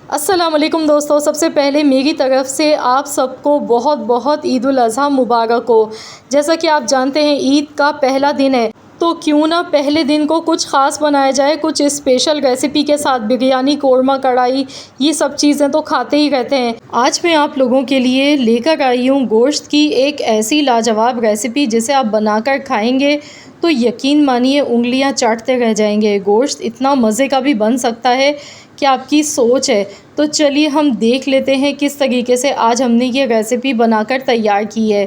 अस्सलामुअलैकुम दोस्तों, सबसे पहले मेरी तरफ़ से आप सबको बहुत बहुत ईद उल अज़हा मुबारक हो। जैसा कि आप जानते हैं ईद का पहला दिन है, तो क्यों ना पहले दिन को कुछ ख़ास बनाया जाए, कुछ स्पेशल रेसिपी के साथ। बिरयानी, कोरमा, कढ़ाई, ये सब चीज़ें तो खाते ही रहते हैं। आज मैं आप लोगों के लिए लेकर आई हूँ गोश्त की एक ऐसी लाजवाब रेसिपी जिसे आप बनाकर खाएंगे तो यकीन मानिए उंगलियां चाटते रह जाएंगे। गोश्त इतना मज़े का भी बन सकता है कि आपकी सोच है। तो चलिए हम देख लेते हैं किस तरीके से आज हमने ये रेसिपी बनाकर तैयार की है।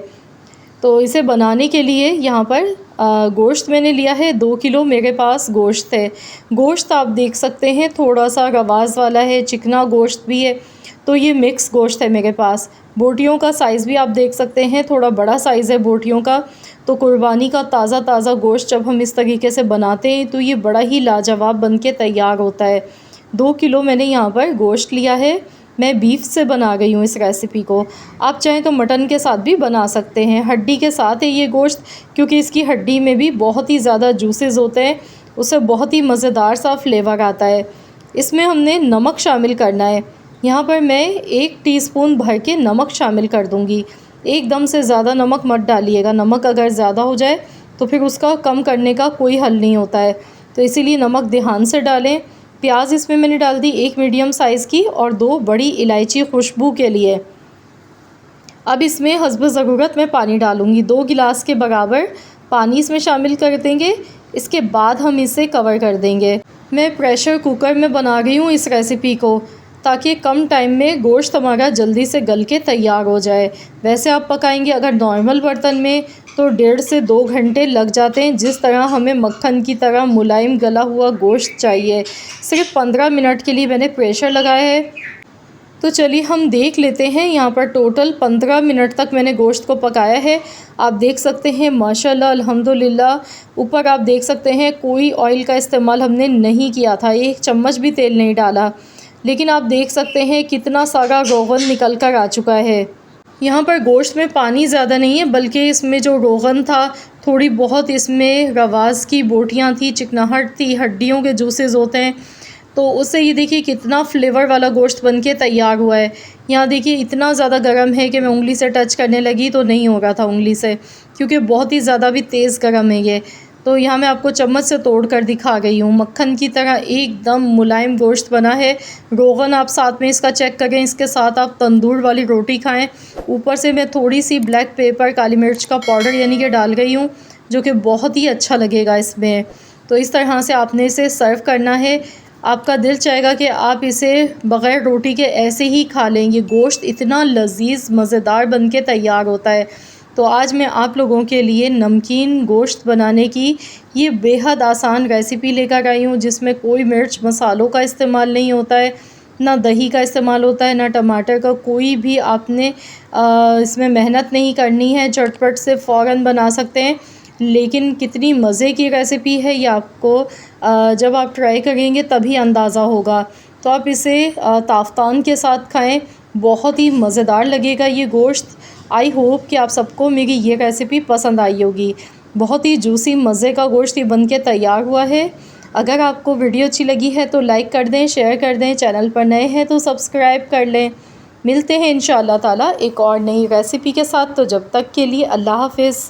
तो इसे बनाने के लिए यहाँ पर गोश्त मैंने लिया है 2 किलो मेरे पास गोश्त है। गोश्त आप देख सकते हैं थोड़ा सा रवाज़ वाला है, चिकना गोश्त भी है, तो ये मिक्स गोश्त है मेरे पास। बोटियों का साइज़ भी आप देख सकते हैं, थोड़ा बड़ा साइज़ है बोटियों का। तो कुर्बानी का ताज़ा ताज़ा गोश्त जब हम इस तरीके से बनाते हैं तो ये बड़ा ही लाजवाब बन के तैयार होता है। 2 किलो मैंने यहाँ पर गोश्त लिया है। मैं बीफ से बना गई हूँ इस रेसिपी को। आप चाहें तो मटन के साथ भी बना सकते हैं। हड्डी के साथ है ये गोश्त, क्योंकि इसकी हड्डी में भी बहुत ही ज़्यादा जूसेस होते हैं, उससे बहुत ही मज़ेदार सा फ्लेवर आता है। इसमें हमने नमक शामिल करना है। यहाँ पर मैं 1 टीस्पून भर के नमक शामिल कर दूँगी। एकदम से ज़्यादा नमक मत डालिएगा, नमक अगर ज़्यादा हो जाए तो फिर उसका कम करने का कोई हल नहीं होता है, तो इसीलिए नमक ध्यान से डालें। प्याज इसमें मैंने डाल दी 1 मीडियम साइज़ की और 2 बड़ी इलायची खुशबू के लिए। अब इसमें हस्ब ज़रूरत मैं पानी डालूँगी, 2 गिलास के बराबर पानी इसमें शामिल कर देंगे। इसके बाद हम इसे कवर कर देंगे। मैं प्रेशर कुकर में बना रही हूँ इस रेसिपी को, ताकि कम टाइम में गोश्त हमारा जल्दी से गल के तैयार हो जाए। वैसे आप पकाएंगे अगर नॉर्मल बर्तन में तो 1.5 से 2 घंटे लग जाते हैं। जिस तरह हमें मक्खन की तरह मुलायम गला हुआ गोश्त चाहिए। सिर्फ 15 मिनट के लिए मैंने प्रेशर लगाया है। तो चलिए हम देख लेते हैं। यहाँ पर टोटल 15 मिनट तक मैंने गोश्त को पकाया है। आप देख सकते हैं माशाल्लाह अल्हम्दुलिल्लाह। ऊपर आप देख सकते हैं कोई ऑयल का इस्तेमाल हमने नहीं किया था, 1 चम्मच भी तेल नहीं डाला। लेकिन आप देख सकते हैं कितना सारा रोगन निकल कर आ चुका है। यहाँ पर गोश्त में पानी ज़्यादा नहीं है, बल्कि इसमें जो रोगन था, थोड़ी बहुत इसमें रवाज़ की बोटियाँ थी, चिकनाहट थी, हड्डियों के जूसेस होते हैं, तो उससे ये देखिए कितना फ्लेवर वाला गोश्त बन के तैयार हुआ है। यहाँ देखिए इतना ज़्यादा गर्म है कि मैं उंगली से टच करने लगी तो नहीं हो रहा था उंगली से, क्योंकि बहुत ही ज़्यादा भी तेज़ गर्म है ये। तो यहाँ मैं आपको चम्मच से तोड़ कर दिखा गई हूँ। मक्खन की तरह एकदम मुलायम गोश्त बना है। रोगन आप साथ में इसका चेक करें, इसके साथ आप तंदूर वाली रोटी खाएं। ऊपर से मैं थोड़ी सी ब्लैक पेपर, काली मिर्च का पाउडर यानी कि डाल गई हूँ, जो कि बहुत ही अच्छा लगेगा इसमें। तो इस तरह से आपने इसे सर्व करना है। आपका दिल चाहेगा कि आप इसे बग़ैर रोटी के ऐसे ही खा लें। ये गोश्त इतना लज़ीज़ मज़ेदार बन के तैयार होता है। तो आज मैं आप लोगों के लिए नमकीन गोश्त बनाने की ये बेहद आसान रेसिपी लेकर आई हूँ, जिसमें कोई मिर्च मसालों का इस्तेमाल नहीं होता है, ना दही का इस्तेमाल होता है, ना टमाटर का। कोई भी आपने इसमें मेहनत नहीं करनी है, झटपट से फ़ौरन बना सकते हैं। लेकिन कितनी मज़े की रेसिपी है ये आपको जब आप ट्राई करेंगे तभी अंदाज़ा होगा। तो आप इसे ताफ़तान के साथ खाएं, बहुत ही मज़ेदार लगेगा ये गोश्त। आई होप कि आप सबको मेरी ये रेसिपी पसंद आई होगी। बहुत ही जूसी मज़े का गोश्त ये बन के तैयार हुआ है। अगर आपको वीडियो अच्छी लगी है तो लाइक कर दें, शेयर कर दें। चैनल पर नए हैं तो सब्सक्राइब कर लें। मिलते हैं इंशाअल्लाह ताला एक और नई रेसिपी के साथ। तो जब तक के लिए अल्लाह हाफ़िज़।